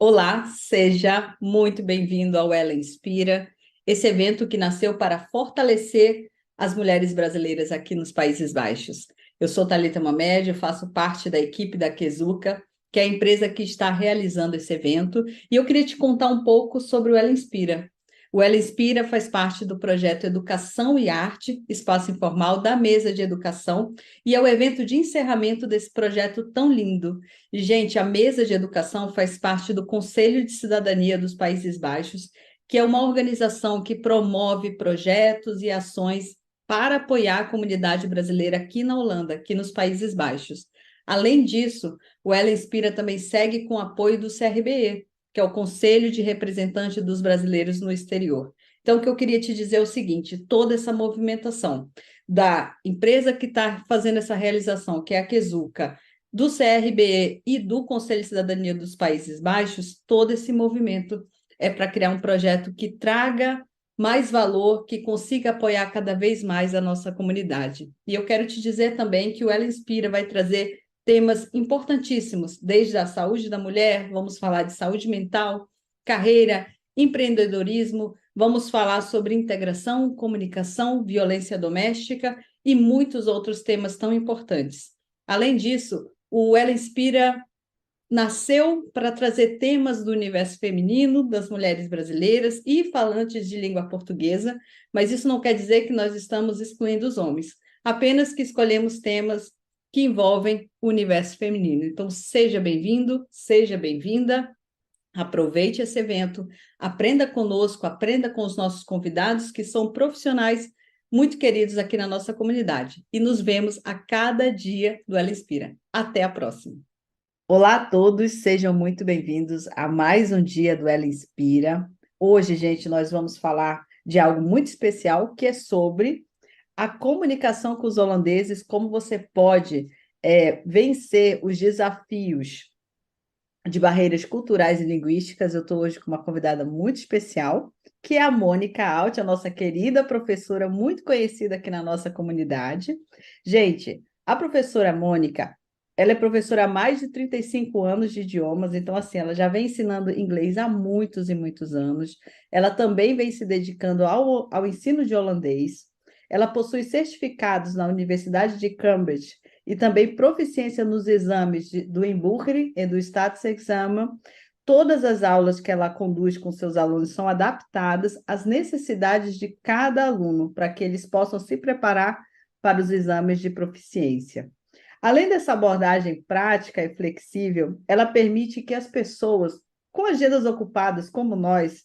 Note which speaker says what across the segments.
Speaker 1: Olá, seja muito bem-vindo ao Ela Inspira, esse evento que nasceu para fortalecer as mulheres brasileiras aqui nos Países Baixos. Eu sou Thalita Mamed, faço parte da equipe da Quesuca, que é a empresa que está realizando esse evento, e eu queria te contar um pouco sobre o Ela Inspira. O Ela Inspira faz parte do projeto Educação e Arte, Espaço Informal da Mesa de Educação, e é o evento de encerramento desse projeto tão lindo. E, gente, a Mesa de Educação faz parte do Conselho de Cidadania dos Países Baixos, que é uma organização que promove projetos e ações para apoiar a comunidade brasileira aqui na Holanda, aqui nos Países Baixos. Além disso, o Ela Inspira também segue com o apoio do CRBE, que é o Conselho de Representantes dos Brasileiros no Exterior. Então, o que eu queria te dizer é o seguinte: toda essa movimentação da empresa que está fazendo essa realização, que é a Quesuca, do CRBE e do Conselho de Cidadania dos Países Baixos, todo esse movimento é para criar um projeto que traga mais valor, que consiga apoiar cada vez mais a nossa comunidade. E eu quero te dizer também que o Ela Inspira vai trazer temas importantíssimos, desde a saúde da mulher, vamos falar de saúde mental, carreira, empreendedorismo, vamos falar sobre integração, comunicação, violência doméstica e muitos outros temas tão importantes. Além disso, o Ela Inspira nasceu para trazer temas do universo feminino, das mulheres brasileiras e falantes de língua portuguesa, mas isso não quer dizer que nós estamos excluindo os homens, apenas que escolhemos temas que envolvem o universo feminino. Então, seja bem-vindo, seja bem-vinda, aproveite esse evento, aprenda conosco, aprenda com os nossos convidados, que são profissionais muito queridos aqui na nossa comunidade. E nos vemos a cada dia do Ela Inspira. Até a próxima. Olá a todos, sejam muito bem-vindos a mais um dia do Ela Inspira. Hoje, gente, nós vamos falar de algo muito especial, que é sobre a comunicação com os holandeses, como você pode vencer os desafios de barreiras culturais e linguísticas. Eu estou hoje com uma convidada muito especial, que é a Mônica Alt, a nossa querida professora, muito conhecida aqui na nossa comunidade. Gente, a professora Mônica, ela é professora há mais de 35 anos de idiomas, então, assim, ela já vem ensinando inglês há muitos e muitos anos. Ela também vem se dedicando ao ensino de holandês. Ela possui certificados na Universidade de Cambridge e também proficiência nos exames do Inburgering e do Staatsexamen. Todas as aulas que ela conduz com seus alunos são adaptadas às necessidades de cada aluno, para que eles possam se preparar para os exames de proficiência. Além dessa abordagem prática e flexível, ela permite que as pessoas com agendas ocupadas como nós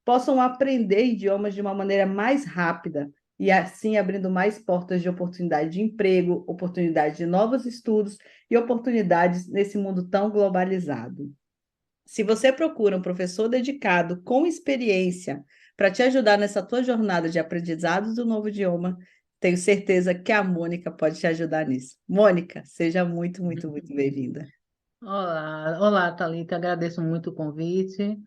Speaker 1: possam aprender idiomas de uma maneira mais rápida, e assim abrindo mais portas de oportunidade de emprego, oportunidade de novos estudos e oportunidades nesse mundo tão globalizado. Se você procura um professor dedicado, com experiência, para te ajudar nessa tua jornada de aprendizado do novo idioma, tenho certeza que a Mônica pode te ajudar nisso. Mônica, seja muito, muito, muito bem-vinda.
Speaker 2: Olá, olá, Thalita, agradeço muito o convite.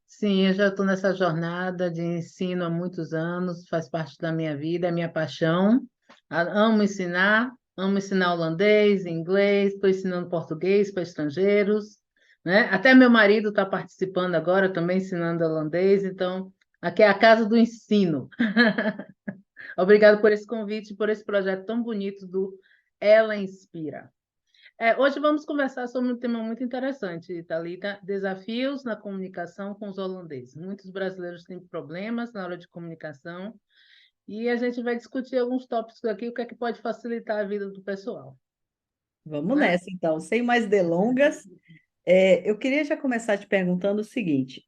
Speaker 2: Sim, eu já estou nessa jornada de ensino há muitos anos, faz parte da minha vida, é minha paixão. Amo ensinar holandês, inglês, estou ensinando português para estrangeiros, né? Até meu marido está participando agora, também ensinando holandês, então aqui é a casa do ensino. Obrigado por esse convite, por esse projeto tão bonito do Ela Inspira. Hoje vamos conversar sobre um tema muito interessante, Thalita, desafios na comunicação com os holandeses. Muitos brasileiros têm problemas na hora de comunicação e a gente vai discutir alguns tópicos aqui, o que é que pode facilitar a vida do pessoal,
Speaker 1: Vamos
Speaker 2: né?
Speaker 1: nessa, então, sem mais delongas. Eu queria já começar te perguntando o seguinte: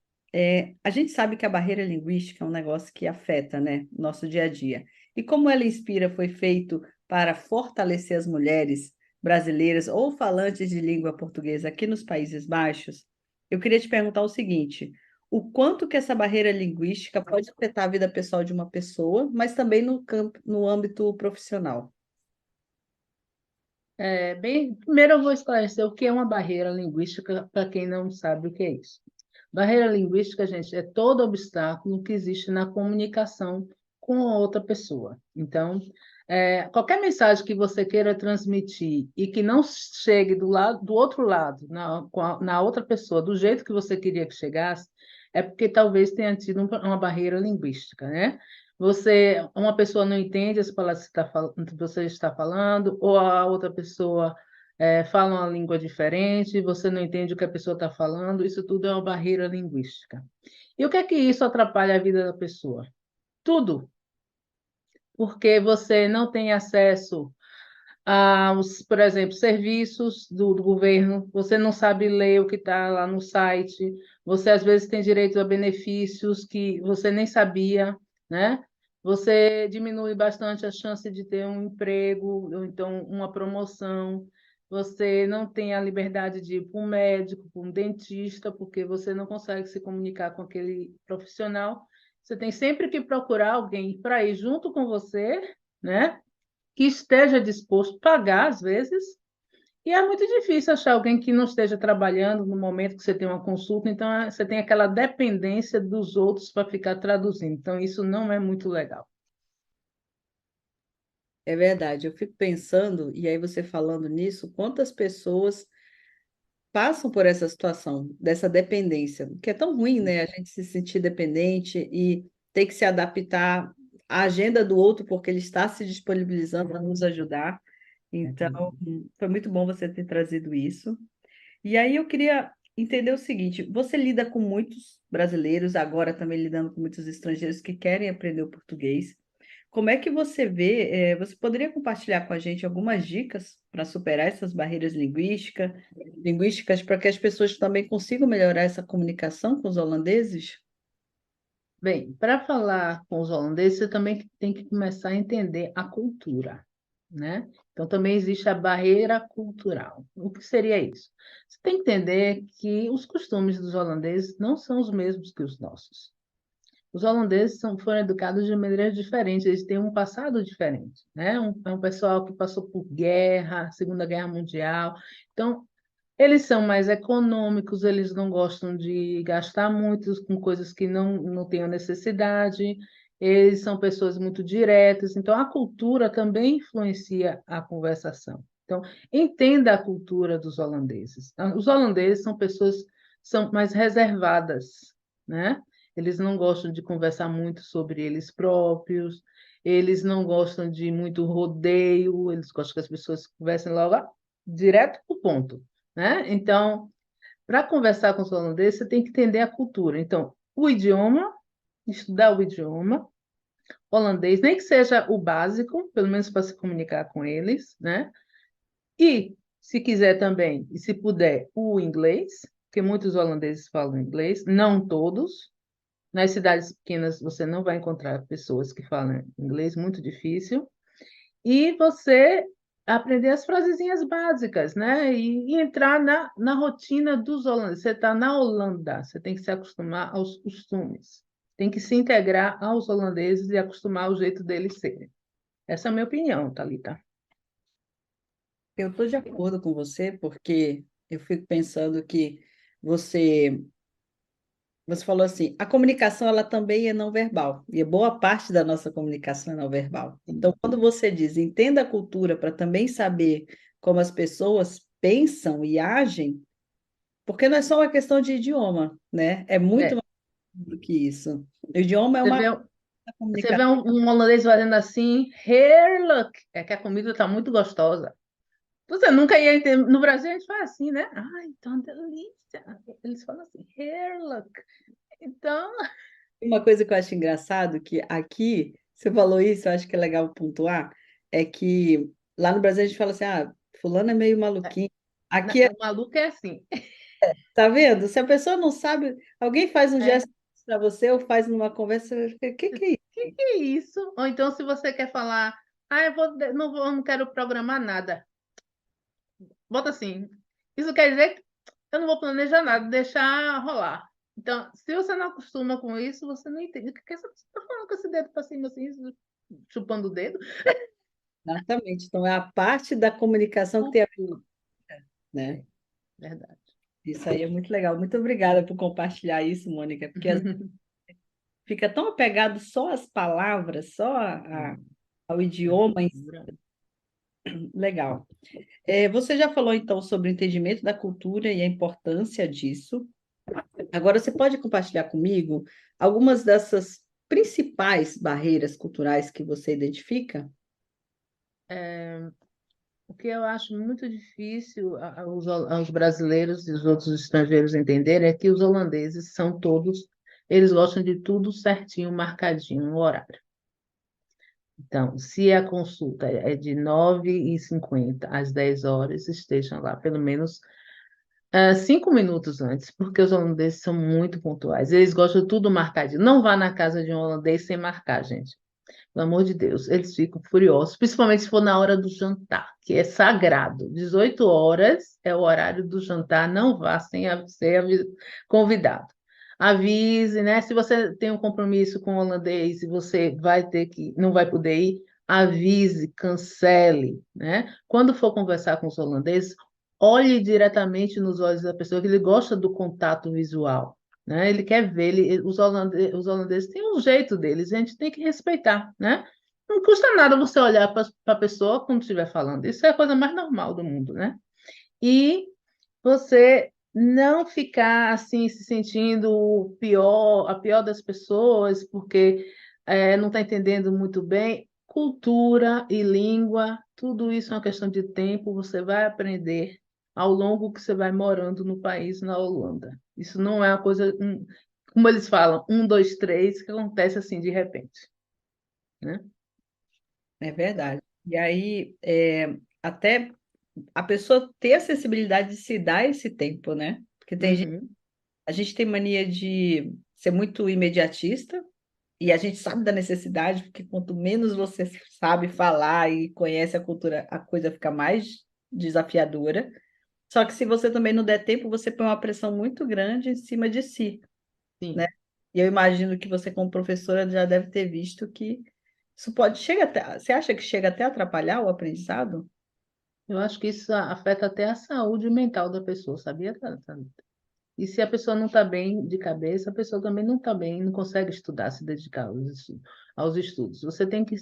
Speaker 1: a gente sabe que a barreira linguística é um negócio que afeta, né, nosso dia a dia. E como ela inspira foi feito para fortalecer as mulheres brasileiras ou falantes de língua portuguesa aqui nos Países Baixos, eu queria te perguntar o seguinte: o quanto que essa barreira linguística pode afetar a vida pessoal de uma pessoa, mas também no campo, no âmbito profissional?
Speaker 2: Primeiro eu vou esclarecer o que é uma barreira linguística para quem não sabe o que é isso. Barreira linguística, gente, é todo obstáculo que existe na comunicação com a outra pessoa. Então, qualquer mensagem que você queira transmitir e que não chegue do outro lado, na outra pessoa, do jeito que você queria que chegasse, é porque talvez tenha tido uma barreira linguística, né? Uma pessoa não entende as palavras que você está falando, ou a outra pessoa fala uma língua diferente, você não entende o que a pessoa está falando, isso tudo é uma barreira linguística. E o que é que isso atrapalha a vida da pessoa? Tudo, porque você não tem acesso aos, por exemplo, serviços do governo, você não sabe ler o que está lá no site, você às vezes tem direito a benefícios que você nem sabia, né? Você diminui bastante a chance de ter um emprego, ou então uma promoção. Você não tem a liberdade de ir para um médico, para um dentista, porque você não consegue se comunicar com aquele profissional. Você tem sempre que procurar alguém para ir junto com você, né? Que esteja disposto a pagar, às vezes, e é muito difícil achar alguém que não esteja trabalhando no momento que você tem uma consulta, então você tem aquela dependência dos outros para ficar traduzindo. Então, isso não é muito legal.
Speaker 1: É verdade, eu fico pensando, e aí você falando nisso, quantas pessoas passam por essa situação, dessa dependência, que é tão ruim, né? A gente se sentir dependente e ter que se adaptar à agenda do outro, porque ele está se disponibilizando para nos ajudar. Então, foi muito bom você ter trazido isso. E aí eu queria entender o seguinte: você lida com muitos brasileiros, agora também lidando com muitos estrangeiros que querem aprender o português. Como é que você vê? Você poderia compartilhar com a gente algumas dicas para superar essas barreiras linguísticas, para que as pessoas também consigam melhorar essa comunicação com os holandeses?
Speaker 2: Bem, para falar com os holandeses, você também tem que começar a entender a cultura, né? Então, também existe a barreira cultural. O que seria isso? Você tem que entender que os costumes dos holandeses não são os mesmos que os nossos. Os holandeses foram educados de maneira diferente, eles têm um passado diferente, né? É um pessoal que passou por guerra, Segunda Guerra Mundial. Então, eles são mais econômicos, eles não gostam de gastar muito com coisas que não tenham necessidade, eles são pessoas muito diretas, então a cultura também influencia a conversação. Então, entenda a cultura dos holandeses. Os holandeses são pessoas são mais reservadas, né? Eles não gostam de conversar muito sobre eles próprios, eles não gostam de muito rodeio, eles gostam que as pessoas conversem logo direto para o ponto, né? Então, para conversar com os holandeses, você tem que entender a cultura. Então, o idioma, estudar o idioma holandês, nem que seja o básico, pelo menos para se comunicar com eles, né? E, se quiser também, e se puder, o inglês, porque muitos holandeses falam inglês, não todos. Nas cidades pequenas, você não vai encontrar pessoas que falam inglês, muito difícil. E você aprender as frasezinhas básicas, né? E entrar na rotina dos holandeses. Você está na Holanda, você tem que se acostumar aos costumes, tem que se integrar aos holandeses e acostumar ao jeito deles serem. Essa é a minha opinião, Thalita.
Speaker 1: Eu estou de acordo com você, porque eu fico pensando que você Você falou assim, a comunicação ela também é não verbal, e boa parte da nossa comunicação é não verbal. Então, quando você diz, entenda a cultura para também saber como as pessoas pensam e agem, porque não é só uma questão de idioma, né? É muito
Speaker 2: É,
Speaker 1: mais do que isso. O idioma é
Speaker 2: você
Speaker 1: uma
Speaker 2: vê,
Speaker 1: coisa da
Speaker 2: você vê
Speaker 1: comunicação.
Speaker 2: um holandês fazendo assim, Heerlijk, é que a comida está muito gostosa. Você nunca ia entender. No Brasil a gente faz assim, né? Ai, tá uma delícia. Eles falam assim, Heerlijk. Então,
Speaker 1: Uma coisa que eu acho engraçado, que aqui, você falou isso, eu acho que é legal pontuar, é que lá no Brasil a gente fala assim, fulano é meio maluquinho. Aqui
Speaker 2: o maluco é assim.
Speaker 1: Tá vendo? Se a pessoa não sabe, alguém faz um
Speaker 2: É,
Speaker 1: gesto para você ou faz numa conversa, você fica, que é isso?
Speaker 2: que é isso? Ou então, se você quer falar, não quero programar nada. Bota assim. Isso quer dizer que eu não vou planejar nada, deixar rolar. Então, se você não acostuma com isso, você não entende. O que você está falando com esse dedo para cima assim, chupando o dedo?
Speaker 1: Exatamente. Então, é a parte da comunicação que tem a ver,
Speaker 2: Tudo.
Speaker 1: né?
Speaker 2: Verdade.
Speaker 1: Isso aí é muito legal. Muito obrigada por compartilhar isso, Mônica, porque fica tão apegado só às palavras, só
Speaker 2: Sim,
Speaker 1: ao
Speaker 2: é
Speaker 1: idioma.
Speaker 2: cultura.
Speaker 1: Legal. Você já falou, então, sobre o entendimento da cultura e a importância disso. Agora, você pode compartilhar comigo algumas dessas principais barreiras culturais que você identifica?
Speaker 2: O que eu acho muito difícil aos brasileiros e os outros estrangeiros entenderem é que os holandeses são todos, eles gostam de tudo certinho, marcadinho, no horário. Então, se a consulta é de 9h50 às 10 horas, estejam lá pelo menos 5 minutos antes, porque os holandeses são muito pontuais. Eles gostam de tudo marcadinho. Não vá na casa de um holandês sem marcar, gente. Pelo amor de Deus, eles ficam furiosos, principalmente se for na hora do jantar, que é sagrado. 18 horas é o horário do jantar, não vá sem ser convidado. Avise, né? Se você tem um compromisso com o holandês e você vai ter que, não vai poder ir, avise, cancele, né? Quando for conversar com os holandeses, olhe diretamente nos olhos da pessoa, que ele gosta do contato visual, né? Ele quer ver, os holandeses têm um jeito deles, a gente tem que respeitar, né? Não custa nada você olhar para a pessoa quando estiver falando, isso é a coisa mais normal do mundo, né? E você não ficar assim se sentindo o pior, a pior das pessoas, porque não está entendendo muito bem. Cultura e língua, tudo isso é uma questão de tempo, você vai aprender ao longo que você vai morando no país, na Holanda. Isso não é uma coisa, como eles falam, 1, 2, 3, que acontece assim de repente, né?
Speaker 1: É verdade. E aí, até a pessoa ter a sensibilidade de se dar esse tempo, né? Porque
Speaker 2: Uhum.
Speaker 1: a gente tem mania de ser muito imediatista e a gente sabe da necessidade, porque quanto menos você sabe falar e conhece a cultura, a coisa fica mais desafiadora. Só que se você também não der tempo, você põe uma pressão muito grande em cima de si, né?
Speaker 2: Sim.
Speaker 1: E eu imagino que você, como professora, já deve ter visto que isso pode chega até, você acha que chega até a atrapalhar o aprendizado?
Speaker 2: Eu acho que isso afeta até a saúde mental da pessoa, sabia, Thalita? E se a pessoa não está bem de cabeça, a pessoa também não está bem, não consegue estudar, se dedicar aos estudos. Você tem que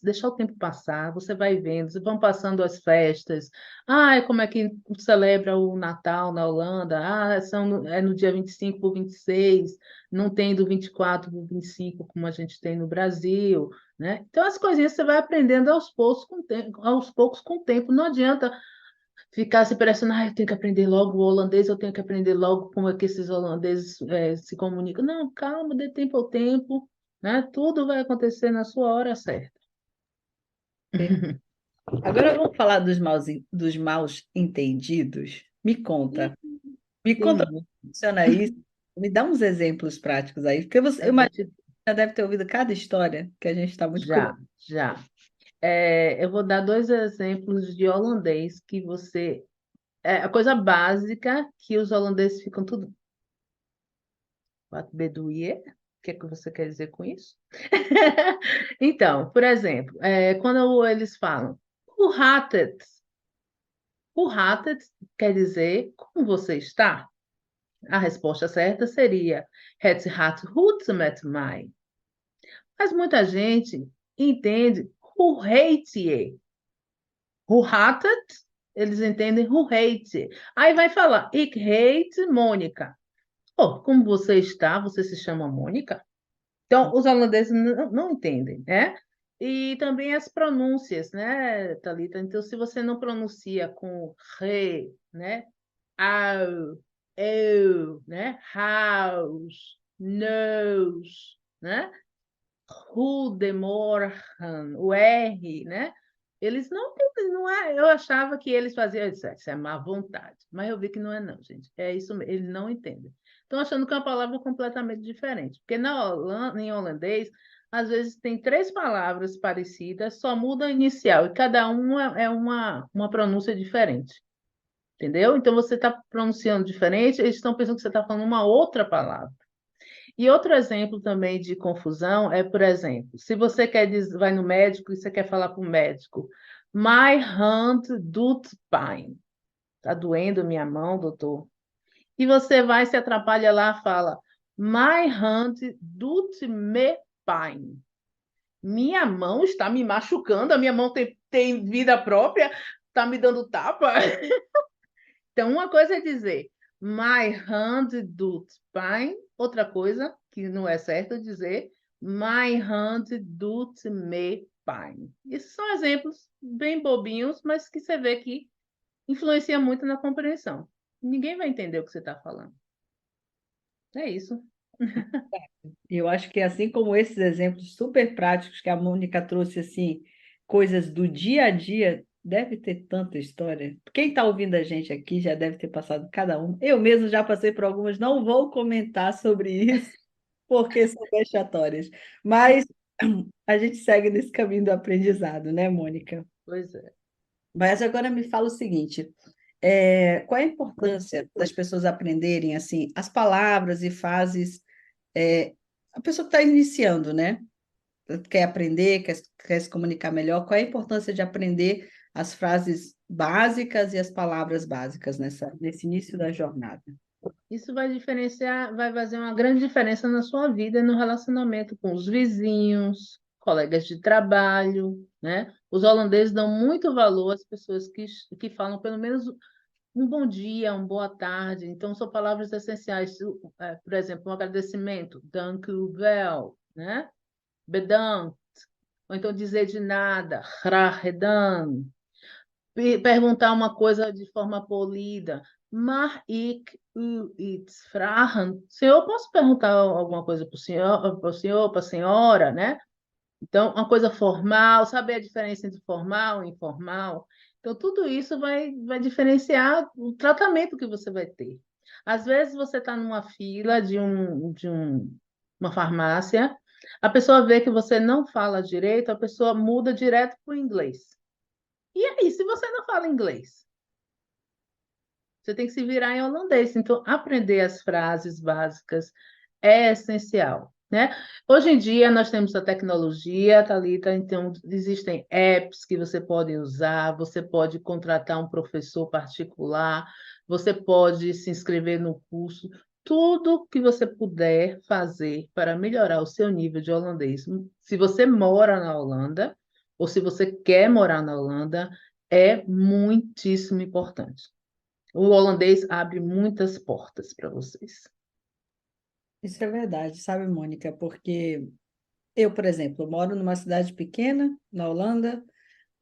Speaker 2: deixar o tempo passar, você vai vendo, vocês vão passando as festas. Ah, como é que celebra o Natal na Holanda? Ah, é no dia 25 por 26, não tem do 24 por 25 como a gente tem no Brasil, né? Então, as coisinhas você vai aprendendo aos poucos com o tempo. Não adianta ficar se pressionando, ah, eu tenho que aprender logo o holandês, eu tenho que aprender logo como é que esses holandeses se comunicam. Não, calma, dê tempo ao tempo, né? Tudo vai acontecer na sua hora certa.
Speaker 1: Agora vamos falar dos maus entendidos.
Speaker 2: Ih,
Speaker 1: Me
Speaker 2: tem
Speaker 1: conta como
Speaker 2: muito.
Speaker 1: funciona isso. Me dá uns exemplos práticos aí, porque eu
Speaker 2: Eu vou
Speaker 1: imagino
Speaker 2: te...
Speaker 1: que já deve ter ouvido cada história que a gente está muito curioso.
Speaker 2: Já, já. Eu vou dar dois exemplos de holandês que você... É a coisa básica que os holandeses ficam tudo... Wat bedoel je? O que é que você quer dizer com isso? Então, por exemplo, quando eles falam o ratet, o ratet quer dizer como você está? A resposta certa seria Het gaat goed met mij. Mas muita gente entende hoe heet je? O hatet, eles entendem who hate. Aí vai falar, ik heet Mônica. Oh, como você está? Você se chama Mônica? Então, os holandeses não entendem, né? E também as pronúncias, né, Thalita? Então, se você não pronuncia com re, né? Au, eu, né? House, nose, né? Goedemorgen, o R, né? Eles não, não é. Eu achava que eles faziam isso é má vontade, mas eu vi que não é não, gente. É isso mesmo, eles não entendem. Estão achando que é uma palavra completamente diferente, porque em holandês, às vezes tem três palavras parecidas, só muda a inicial, e cada uma é uma pronúncia diferente. Entendeu? Então você está pronunciando diferente, eles estão pensando que você está falando uma outra palavra. E outro exemplo também de confusão é, por exemplo, se você vai no médico e você quer falar para o médico, My hand doet pijn. Está doendo minha mão, doutor? E você vai, se atrapalha lá, fala, My hand doet me pijn. Minha mão está me machucando, a minha mão tem vida própria, está me dando tapa. Então, uma coisa é dizer my hand doet pijn, outra coisa, que não é certo dizer my hand doet me pijn. Esses são exemplos bem bobinhos, mas que você vê que influencia muito na compreensão. Ninguém vai entender o que você está falando. É isso.
Speaker 1: E eu acho que assim como esses exemplos super práticos que a Mônica trouxe, assim, coisas do dia a dia, deve ter tanta história. Quem está ouvindo a gente aqui já deve ter passado cada uma. Eu mesmo já passei por algumas, não vou comentar sobre isso, porque são vexatórias. Mas a gente segue nesse caminho do aprendizado, né, Mônica?
Speaker 2: Pois é.
Speaker 1: Mas agora me fala o seguinte, qual é a importância das pessoas aprenderem assim as palavras e frases, a pessoa que está iniciando, né? Quer aprender, quer se comunicar melhor, qual é a importância de aprender as frases básicas e as palavras básicas nesse início da jornada?
Speaker 2: Isso vai diferenciar, vai fazer uma grande diferença na sua vida e no relacionamento com os vizinhos, colegas de trabalho, né? Os holandeses dão muito valor às pessoas que falam pelo menos um bom dia, uma boa tarde. Então, são palavras essenciais. Por exemplo, um agradecimento, dank u wel, né? Bedankt. Ou então dizer de nada, graag gedaan. Perguntar uma coisa de forma polida. Mag ik u iets vragen? Senhor, posso perguntar alguma coisa para o senhor, para a senhora, né? Então, uma coisa formal, saber a diferença entre formal e informal. Então, tudo isso vai diferenciar o tratamento que você vai ter. Às vezes, você está numa fila uma farmácia, a pessoa vê que você não fala direito, a pessoa muda direto para o inglês. E aí, se você não fala inglês? Você tem que se virar em holandês. Então, aprender as frases básicas é essencial, né? Hoje em dia, nós temos a tecnologia, Thalita, então existem apps que você pode usar, você pode contratar um professor particular, você pode se inscrever no curso, tudo que você puder fazer para melhorar o seu nível de holandês. Se você mora na Holanda, ou se você quer morar na Holanda, é muitíssimo importante. O holandês abre muitas portas para vocês.
Speaker 1: Isso é verdade, sabe, Mônica? Porque eu, por exemplo, moro numa cidade pequena, na Holanda,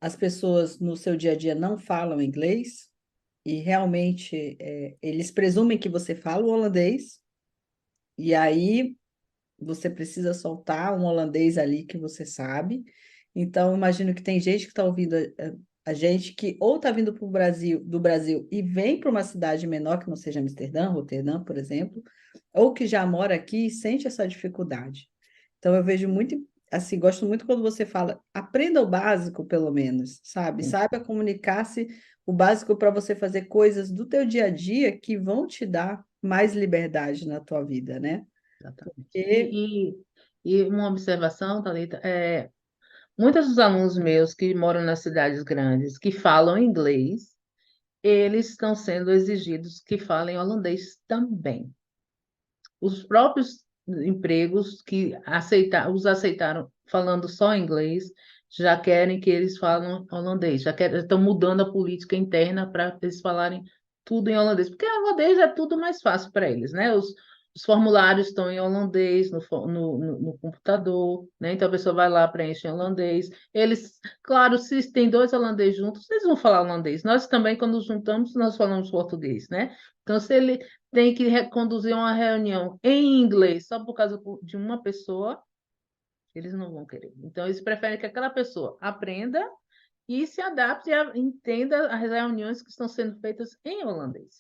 Speaker 1: as pessoas no seu dia a dia não falam inglês e realmente eles presumem que você fala o holandês e aí você precisa soltar um holandês ali que você sabe. Então, imagino que tem gente que está ouvindo a gente que ou está vindo para o Brasil, do Brasil e vem para uma cidade menor que não seja Amsterdã, Roterdã, por exemplo, ou que já mora aqui e sente essa dificuldade. Então, eu vejo muito, assim, gosto muito quando você fala, aprenda o básico, pelo menos, sabe?
Speaker 2: Sim,
Speaker 1: Saiba comunicar-se o básico para você fazer coisas do teu dia a dia que vão te dar mais liberdade na tua vida, né?
Speaker 2: exatamente.
Speaker 1: Porque
Speaker 2: E uma observação, Thalita, muitos dos alunos meus que moram nas cidades grandes, que falam inglês, eles estão sendo exigidos que falem holandês também. Os próprios empregos que os aceitaram falando só inglês, já querem que eles falem holandês, estão mudando a política interna para eles falarem tudo em holandês, porque holandês é tudo mais fácil para eles, né? Os formulários estão em holandês no computador, né? Então a pessoa vai lá, preenche em holandês. Eles, claro, se tem dois holandeses juntos, eles vão falar holandês. Nós também, quando juntamos, nós falamos português, né? Então, se ele tem que conduzir uma reunião em inglês só por causa de uma pessoa, eles não vão querer. Então, eles preferem que aquela pessoa aprenda e se adapte e entenda as reuniões que estão sendo feitas em holandês.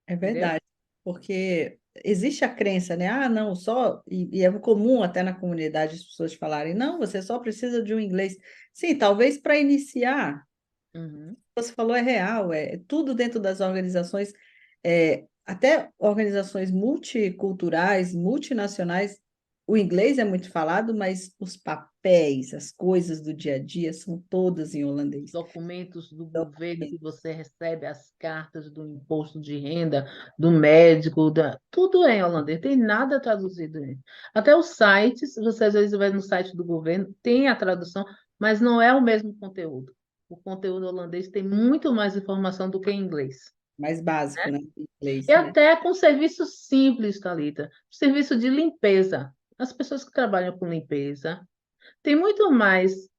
Speaker 1: é
Speaker 2: Entendeu?
Speaker 1: verdade, porque existe a crença, né? Ah, não, e é comum até na comunidade as pessoas falarem, não, você só precisa de um inglês. Sim, talvez para iniciar,
Speaker 2: Uhum,
Speaker 1: você falou é real, é tudo dentro das organizações, até organizações multiculturais, multinacionais, o inglês é muito falado, mas os papéis papéis, as coisas do dia a dia são todas em holandês.
Speaker 2: Documentos do governo que
Speaker 1: Documentos.
Speaker 2: você recebe, as cartas do imposto de renda, do médico, tudo é em holandês, tem nada traduzido. Até os sites, você às vezes vai no site do governo, tem a tradução, mas não é o mesmo conteúdo. O conteúdo holandês tem muito mais informação do que em inglês.
Speaker 1: Mais básico, né? Em
Speaker 2: E
Speaker 1: inglês, né?
Speaker 2: até com serviço simples, Thalita, serviço de limpeza. As pessoas que trabalham com limpeza, tem muito mais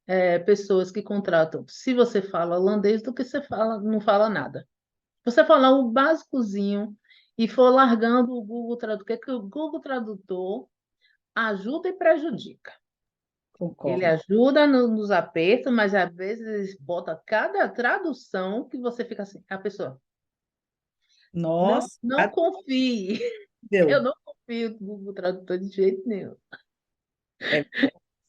Speaker 2: pessoas que contratam se você fala holandês do que você fala, não fala nada. Você falar o básicozinho e for largando o Google Tradutor, que o Google Tradutor ajuda e prejudica. Ele
Speaker 1: Concordo.
Speaker 2: ajuda nos apertos, mas às vezes bota cada tradução que você fica assim, a pessoa, não,
Speaker 1: Nossa,
Speaker 2: não confie. Eu
Speaker 1: deu.
Speaker 2: não confio no Google Tradutor de jeito nenhum.
Speaker 1: É,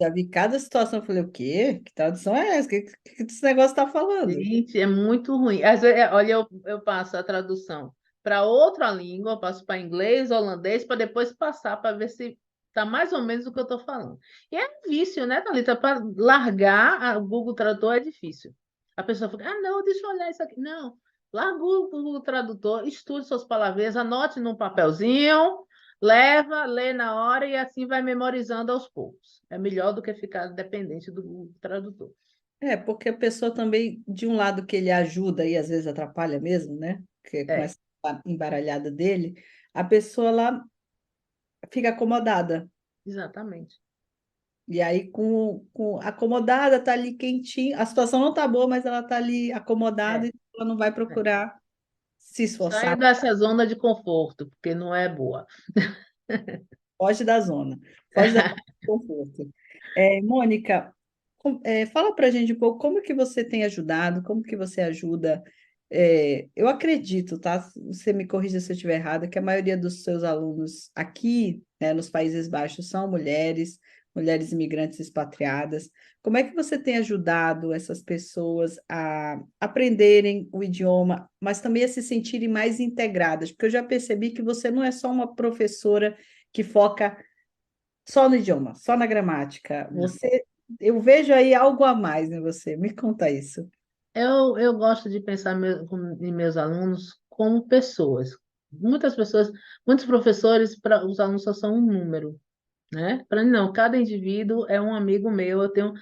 Speaker 1: já vi cada situação, eu falei, o quê? Que tradução é essa? O que esse negócio está falando?
Speaker 2: Gente, é muito ruim. Às vezes, olha, eu passo a tradução para outra língua, eu passo para inglês, holandês, para depois passar para ver se está mais ou menos o que eu estou falando. E é difícil, né, Thalita? Para largar o Google Tradutor é difícil. A pessoa fica, ah, não, deixa eu olhar isso aqui. Não, larga o Google Tradutor, estude suas palavras, anote num papelzinho, leva, lê na hora e assim vai memorizando aos poucos. É melhor do que ficar dependente do Google Tradutor.
Speaker 1: É, porque a pessoa também, de um lado que ele ajuda e às vezes atrapalha mesmo, né? Que com
Speaker 2: É,
Speaker 1: essa embaralhada dele, a pessoa lá fica acomodada.
Speaker 2: exatamente.
Speaker 1: E aí, com acomodada, tá ali quentinha. A situação não tá boa, mas ela tá ali acomodada
Speaker 2: É,
Speaker 1: e ela não vai
Speaker 2: é.
Speaker 1: procurar se
Speaker 2: Saia
Speaker 1: esforçar.
Speaker 2: dessa zona de conforto, porque não é boa.
Speaker 1: Foge da zona. Foge da zona de conforto. Mônica, fala para a gente um pouco como que você tem ajudado, como que você ajuda. Eu acredito, tá? Você me corrija se eu estiver errada, que a maioria dos seus alunos aqui, né, nos Países Baixos são mulheres, mulheres imigrantes expatriadas. Como é que você tem ajudado essas pessoas a aprenderem o idioma, mas também a se sentirem mais integradas? Porque eu já percebi que você não é só uma professora que foca só no idioma, só na gramática.
Speaker 2: Não.
Speaker 1: Eu vejo aí algo a mais em você. Me conta isso.
Speaker 2: Eu gosto de pensar em meus alunos como pessoas. Muitas pessoas, muitos professores, para os alunos só são um número, né? Para mim, não, cada indivíduo é um amigo meu, eu tenho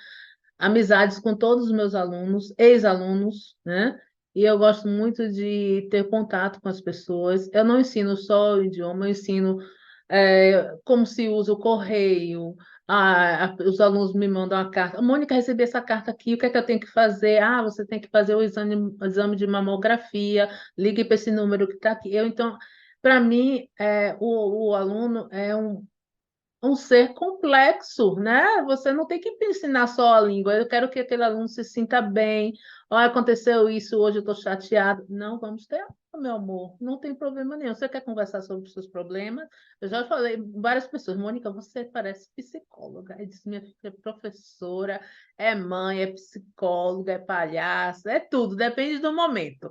Speaker 2: amizades com todos os meus alunos, ex-alunos, né? E eu gosto muito de ter contato com as pessoas. Eu não ensino só o idioma, eu ensino como se usa o correio. Os alunos me mandam uma carta. Mônica, recebi essa carta aqui, o que é que eu tenho que fazer? Ah, você tem que fazer o exame de mamografia, ligue para esse número que está aqui. Então, para mim, o aluno é um ser complexo, né? Você não tem que ensinar só a língua. Eu quero que aquele aluno se sinta bem. Olha, aconteceu isso, hoje eu estou chateado. Não, vamos ter, meu amor, não tem problema nenhum. Você quer conversar sobre os seus problemas? Eu já falei várias pessoas, Mônica, você parece psicóloga. Eu disse, minha filha é professora, é mãe, é psicóloga, é palhaça, é tudo, depende do momento.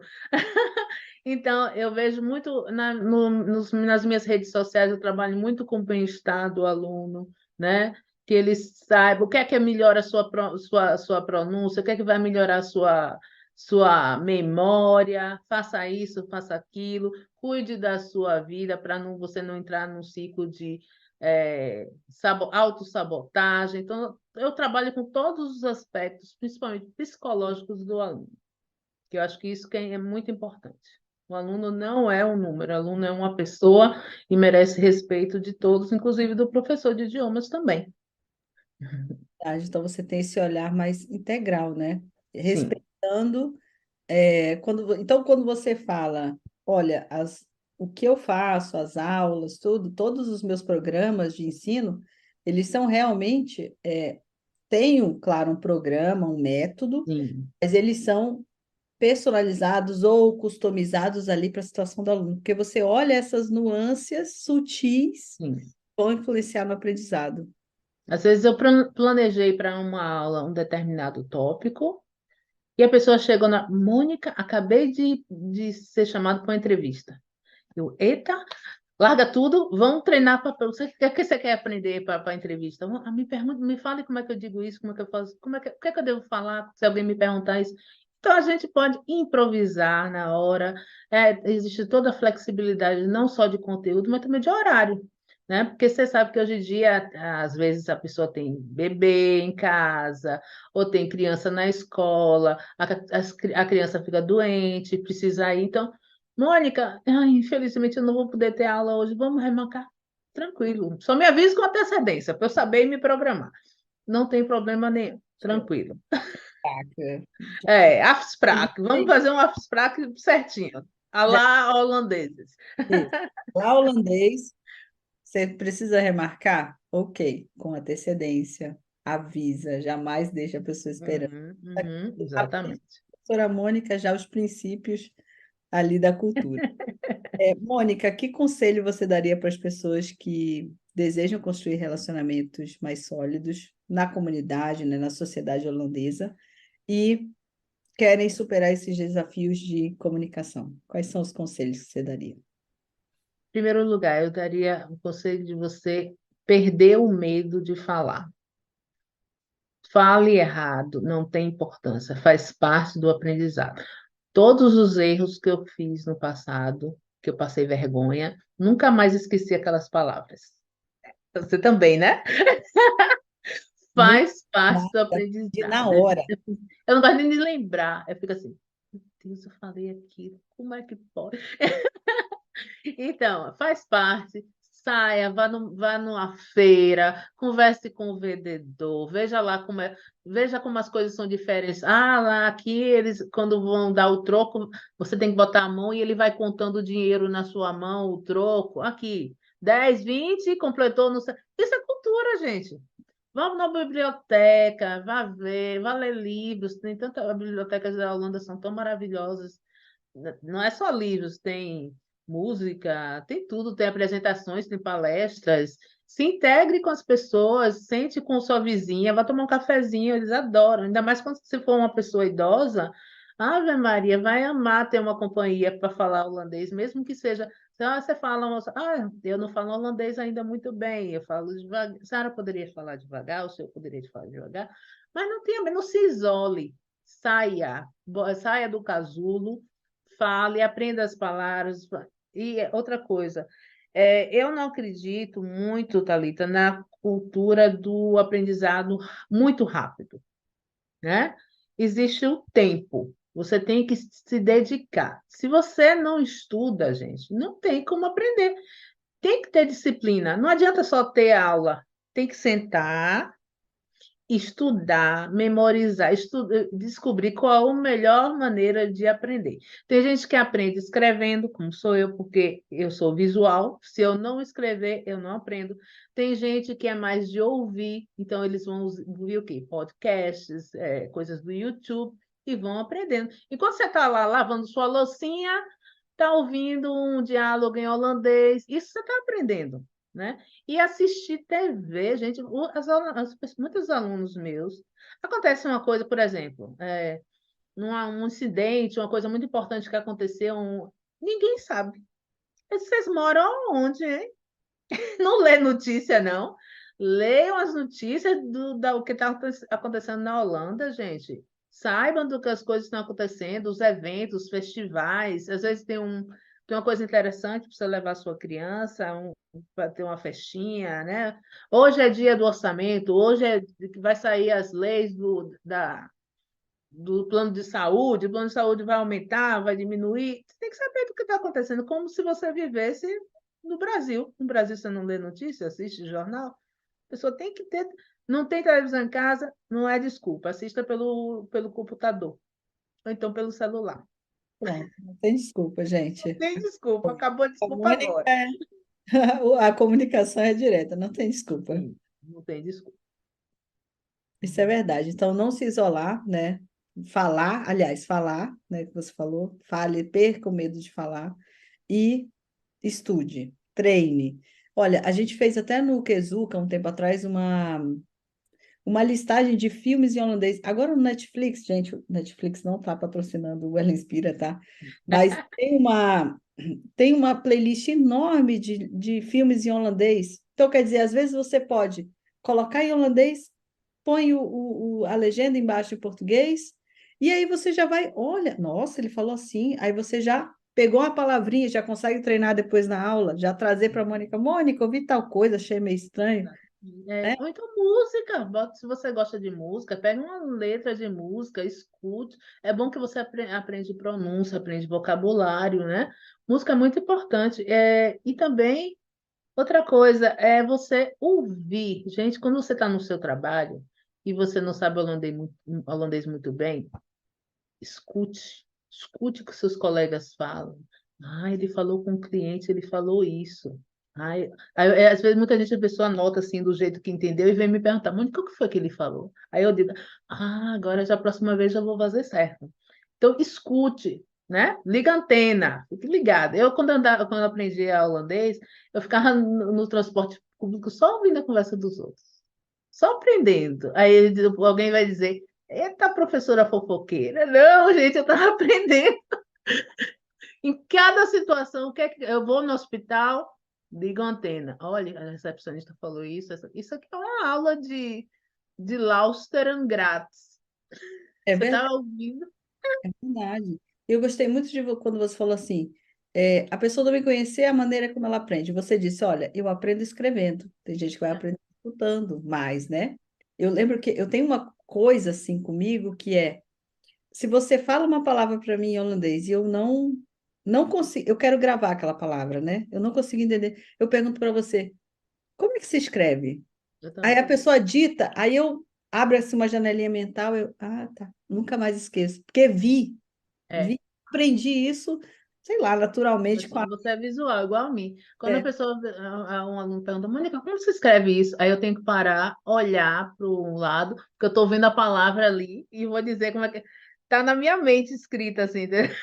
Speaker 2: Então, eu vejo muito nas minhas redes sociais, eu trabalho muito com o bem-estar do aluno, né? Que ele saiba o que é melhor a sua pronúncia, o que é que vai melhorar a sua memória, faça isso, faça aquilo, cuide da sua vida para você não entrar num ciclo de autossabotagem. Então, eu trabalho com todos os aspectos, principalmente psicológicos do aluno, que eu acho que isso que é muito importante. O aluno não é um número, o aluno é uma pessoa e merece respeito de todos, inclusive do professor de idiomas também.
Speaker 1: Então, você tem esse olhar mais integral, né?
Speaker 2: Sim,
Speaker 1: Respeitando. Então, quando você fala, olha, o que eu faço, as aulas, tudo, todos os meus programas de ensino, eles são realmente, têm, claro, um programa, um método,
Speaker 2: sim,
Speaker 1: mas eles são personalizados ou customizados ali para a situação do aluno, porque você olha essas nuances sutis
Speaker 2: sim.
Speaker 1: que vão influenciar no aprendizado.
Speaker 2: Às vezes eu planejei para uma aula um determinado tópico e a pessoa chegou na Mônica, acabei de ser chamado para uma entrevista. Eu, eita! Larga tudo, vão treinar para você. O que você quer aprender para a entrevista? Me pergunta, me fale como é que eu digo isso, como é que eu faço, o que é que eu devo falar se alguém me perguntar isso. Então a gente pode improvisar na hora. Existe toda a flexibilidade, não só de conteúdo, mas também de horário, né? Porque você sabe que hoje em dia, às vezes, a pessoa tem bebê em casa, ou tem criança na escola, a criança fica doente, precisa ir. Então, Mônica, ai, infelizmente eu não vou poder ter aula hoje. Vamos remarcar? Tranquilo. Só me avise com antecedência, para eu saber e me programar. Não tem problema nenhum. Tranquilo.
Speaker 1: Caraca.
Speaker 2: Afspraak. Vamos fazer um Afspraak certinho. A
Speaker 1: Já
Speaker 2: lá holandeses.
Speaker 1: fiz. Lá holandês, você precisa remarcar? Ok, com antecedência. Avisa, jamais deixa a pessoa esperando. A
Speaker 2: Exatamente.
Speaker 1: professora Mônica, já os princípios ali da cultura. Mônica, que conselho você daria para as pessoas que desejam construir relacionamentos mais sólidos na comunidade, né, na sociedade holandesa e querem superar esses desafios de comunicação? Quais são os conselhos que você daria?
Speaker 2: Em primeiro lugar, eu daria o conselho de você perder o medo de falar. Fale errado, não tem importância, faz parte do aprendizado. Todos os erros que eu fiz no passado, que eu passei vergonha, nunca mais esqueci aquelas palavras. Você também, né?
Speaker 1: Nunca
Speaker 2: Faz parte
Speaker 1: mais
Speaker 2: do
Speaker 1: de na
Speaker 2: aprendizado.
Speaker 1: hora.
Speaker 2: Eu não gosto nem de lembrar. Eu fico assim, meu Deus, eu falei aquilo, como é que pode? Então, faz parte. Saia, vá numa feira, converse com o vendedor, veja lá veja como as coisas são diferentes. Ah, lá aqui eles, quando vão dar o troco, você tem que botar a mão e ele vai contando o dinheiro na sua mão, o troco. Aqui, 10, 20, completou no. Isso é cultura, gente. Vamos na biblioteca, vá ver, vá ler livros. Tem tantas bibliotecas da Holanda são tão maravilhosas. Não é só livros, tem música, tem tudo, tem apresentações, tem palestras. Se integre com as pessoas, sente com sua vizinha, vá tomar um cafezinho, eles adoram. Ainda mais quando você for uma pessoa idosa, Ave Maria, vai amar ter uma companhia para falar holandês, mesmo que seja. Você fala, moça, eu não falo holandês ainda muito bem, eu falo devagar. A senhora poderia falar devagar, o senhor poderia falar devagar, mas não se isole, saia do casulo, fale, aprenda as palavras. E outra coisa, eu não acredito muito, Thalita, na cultura do aprendizado muito rápido, né? Existe o tempo. Você tem que se dedicar. Se você não estuda, gente, não tem como aprender. Tem que ter disciplina. Não adianta só ter aula. Tem que sentar, estudar, memorizar, descobrir qual a melhor maneira de aprender. Tem gente que aprende escrevendo, como sou eu, porque eu sou visual. Se eu não escrever, eu não aprendo. Tem gente que é mais de ouvir, então eles vão ouvir o quê? Podcasts, coisas do YouTube e vão aprendendo. Enquanto você está lá lavando sua loucinha, está ouvindo um diálogo em holandês, isso você está aprendendo, né? E assistir TV, gente, muitos alunos meus, acontece uma coisa, por exemplo, um incidente, uma coisa muito importante que aconteceu, ninguém sabe. Vocês moram onde, hein? Não lê notícia, não. Leiam as notícias o que está acontecendo na Holanda, gente. Saibam do que as coisas estão acontecendo, os eventos, os festivais. Às vezes tem uma coisa interessante para você levar a sua criança, para ter uma festinha, né? Hoje é dia do orçamento, hoje é que vai sair as leis do plano de saúde, o plano de saúde vai aumentar, vai diminuir. Você tem que saber do que está acontecendo, como se você vivesse no Brasil. No Brasil, você não lê notícia, assiste jornal. A pessoa tem que ter. Não tem televisão em casa, não é desculpa. Assista pelo computador, ou então pelo celular.
Speaker 1: Pronto, não tem desculpa,
Speaker 2: Não
Speaker 1: gente.
Speaker 2: tem desculpa, acabou a
Speaker 1: A
Speaker 2: desculpa
Speaker 1: Mônica,
Speaker 2: agora.
Speaker 1: a comunicação é direta, não tem desculpa.
Speaker 2: Sim, não tem desculpa.
Speaker 1: Isso é verdade. Então, não se isolar, né? Falar, aliás, falar, né, que você falou, fale, perca o medo de falar e estude, treine. Olha, a gente fez até no Kezuka, um tempo atrás, uma listagem de filmes em holandês. Agora no Netflix, gente, o Netflix não está patrocinando o Ela Inspira, tá? Mas tem tem uma playlist enorme de filmes em holandês. Então, quer dizer, às vezes você pode colocar em holandês, põe a legenda embaixo em português, e aí você já vai, olha, nossa, ele falou assim, aí você já pegou uma palavrinha, já consegue treinar depois na aula, já trazer para a Mônica, Mônica, ouvi tal coisa, achei meio estranho,
Speaker 2: É,
Speaker 1: né?
Speaker 2: ou então música, se você gosta de música, pega uma letra de música, escute. É bom que você aprende pronúncia, aprende vocabulário, né? Música é muito importante. E também, outra coisa, é você ouvir. Gente, quando você está no seu trabalho e você não sabe holandês muito bem, escute. Escute o que seus colegas falam. Ah, ele falou com o cliente, ele falou isso. Às vezes muita gente, a pessoa anota assim do jeito que entendeu e vem me perguntar, Mônica, o que foi que ele falou? Aí eu digo, agora já a próxima vez eu vou fazer certo. Então, escute, né? Liga a antena, fique ligado. Quando eu aprendi a holandês, eu ficava no transporte público só ouvindo a conversa dos outros, só aprendendo. Aí alguém vai dizer, eita, professora fofoqueira. Não, gente, eu estava aprendendo. Em cada situação, eu vou no hospital, ligo a antena. Olha, a recepcionista falou isso. Isso aqui é uma aula de Lausteren grátis.
Speaker 1: É
Speaker 2: Você
Speaker 1: verdade.
Speaker 2: estava ouvindo?
Speaker 1: Verdade. Eu gostei muito de quando você falou assim, a pessoa deve conhecer a maneira como ela aprende. Você disse, olha, eu aprendo escrevendo. Tem gente que vai aprender escutando mais, né? Eu lembro que eu tenho uma coisa assim comigo que é, se você fala uma palavra para mim em holandês e eu não consigo, eu quero gravar aquela palavra, né? Eu não consigo entender. Eu pergunto para você, como é que se escreve?
Speaker 2: Eu
Speaker 1: Aí a
Speaker 2: também.
Speaker 1: pessoa dita, aí eu abro assim uma janelinha mental, tá, nunca mais esqueço, porque
Speaker 2: É.
Speaker 1: aprendi isso, sei lá, naturalmente com a.
Speaker 2: Você é visual, igual a mim. Quando a
Speaker 1: É,
Speaker 2: pessoa, um aluno pergunta, Mônica, como você escreve isso? Aí eu tenho que parar, olhar para um lado, porque eu estou vendo a palavra ali e vou dizer como é que. Está na minha mente escrita assim, entendeu?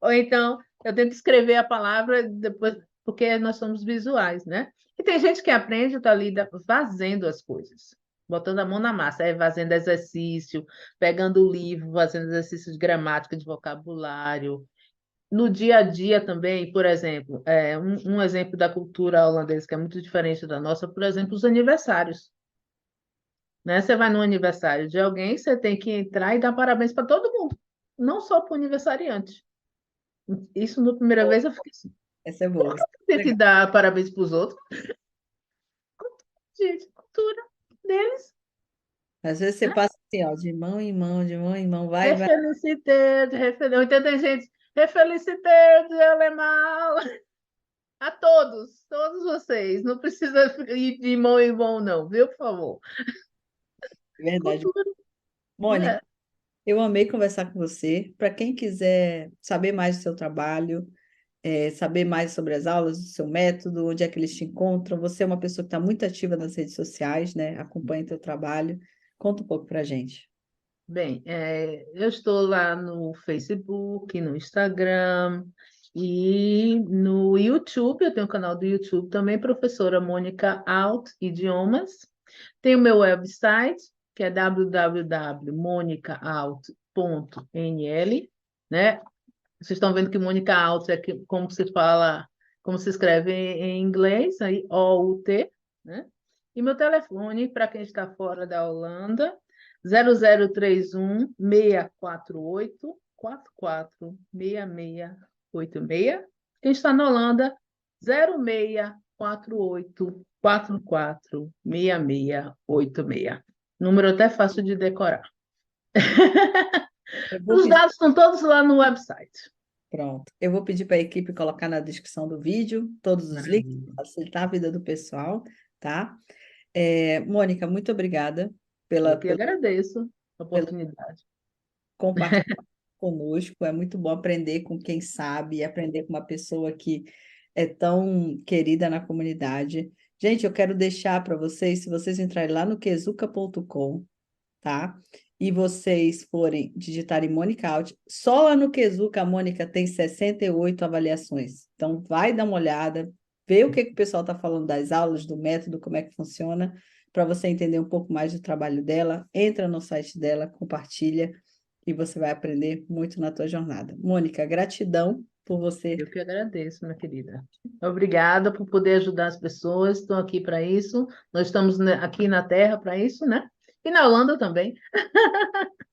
Speaker 2: Ou então eu tento escrever a palavra depois, porque nós somos visuais, né? E tem gente que aprende, tá ali fazendo as coisas, botando a mão na massa, fazendo exercício, pegando o livro, fazendo exercício de gramática, de vocabulário. No dia a dia também, por exemplo, um exemplo da cultura holandesa que é muito diferente da nossa, por exemplo, os aniversários. Né? Você vai no aniversário de alguém, você tem que entrar e dar parabéns para todo mundo, não só para o aniversariante. Isso, na primeira
Speaker 1: boa,
Speaker 2: vez, eu fiquei assim,
Speaker 1: essa é
Speaker 2: por
Speaker 1: boa.
Speaker 2: que eu tenho que
Speaker 1: Legal.
Speaker 2: dar parabéns para os outros? Gente, cultura deles,
Speaker 1: Às vezes você
Speaker 2: né?
Speaker 1: passa assim, ó, de mão em mão, vai.
Speaker 2: Refeliciterde, então tem gente, refeliciterde, alemão, a todos vocês, não precisa ir de mão em mão, não, viu, por favor?
Speaker 1: Verdade.
Speaker 2: Cultura,
Speaker 1: Mônica,
Speaker 2: né?
Speaker 1: eu amei conversar com você. Para quem quiser saber mais do seu trabalho, saber mais sobre as aulas, do seu método, onde é que eles te encontram, você é uma pessoa que está muito ativa nas redes sociais, né? Acompanha teu trabalho. Conta um pouco para a gente.
Speaker 2: Bem, eu estou lá no Facebook, no Instagram e no YouTube. Eu tenho um canal do YouTube também, professora Mônica Alt Idiomas. Tem o meu website, que é www.monicaalt.nl, né? Vocês estão vendo que Mônica Alt como se fala, como se escreve em inglês, aí OUT, né? E meu telefone, para quem está fora da Holanda, 0031 64 6686. Quem está na Holanda, 0648 44 6686. Número até fácil de decorar.
Speaker 1: Eu vou
Speaker 2: Os
Speaker 1: pedir,
Speaker 2: dados estão todos lá no website.
Speaker 1: pronto. Eu vou pedir para a equipe colocar na descrição do vídeo todos os links,
Speaker 2: Maravilha.
Speaker 1: facilitar a vida do pessoal, tá? Mônica, muito obrigada
Speaker 2: Eu que
Speaker 1: pelo
Speaker 2: agradeço a
Speaker 1: pelo
Speaker 2: oportunidade.
Speaker 1: compartilhar conosco. É muito bom aprender com quem sabe, aprender com uma pessoa que é tão querida na comunidade. Gente, eu quero deixar para vocês, se vocês entrarem lá no quesuca.com, tá? E vocês forem digitarem Mônica Alt, só lá no Quesuca a Mônica tem 68 avaliações. Então, vai dar uma olhada, vê o que que o pessoal está falando das aulas, do método, como é que funciona, para você entender um pouco mais do trabalho dela. Entra no site dela, compartilha e você vai aprender muito na tua jornada. Mônica, gratidão. por você.
Speaker 2: Eu que agradeço, minha querida. Obrigada por poder ajudar as pessoas. Estou aqui para isso. Nós estamos aqui na Terra para isso, né? E na Holanda também.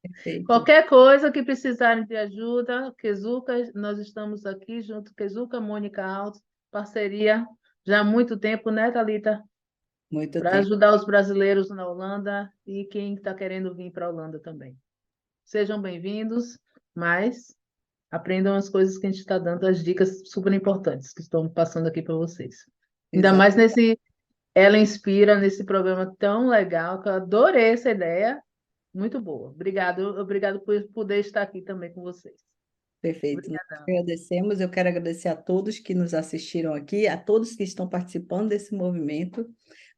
Speaker 1: Perfeito.
Speaker 2: Qualquer coisa que precisarem de ajuda, Kezuka, nós estamos aqui junto, Kezuka, Mônica Alves, parceria já há muito tempo, né, Thalita?
Speaker 1: Muito
Speaker 2: Para
Speaker 1: tempo.
Speaker 2: ajudar os brasileiros na Holanda e quem está querendo vir para a Holanda também. Sejam bem-vindos, mas aprendam as coisas que a gente está dando, as dicas super importantes que estão passando aqui para vocês. Ainda
Speaker 1: Exato.
Speaker 2: mais nesse Ela Inspira, nesse programa tão legal, que eu adorei essa ideia. Muito boa. Obrigado por poder estar aqui também com vocês.
Speaker 1: Perfeito. Nós
Speaker 2: Obrigadão.
Speaker 1: agradecemos. Eu quero agradecer a todos que nos assistiram aqui, a todos que estão participando desse movimento.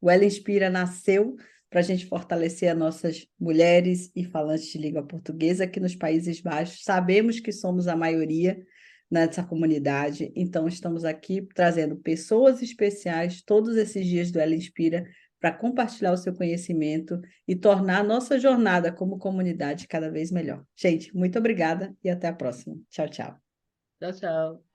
Speaker 1: O Ela Inspira nasceu para a gente fortalecer as nossas mulheres e falantes de língua portuguesa aqui nos Países Baixos. Sabemos que somos a maioria nessa comunidade, então estamos aqui trazendo pessoas especiais todos esses dias do Ela Inspira para compartilhar o seu conhecimento e tornar a nossa jornada como comunidade cada vez melhor. Gente, muito obrigada e até a próxima. Tchau, tchau.
Speaker 2: Tchau, tchau.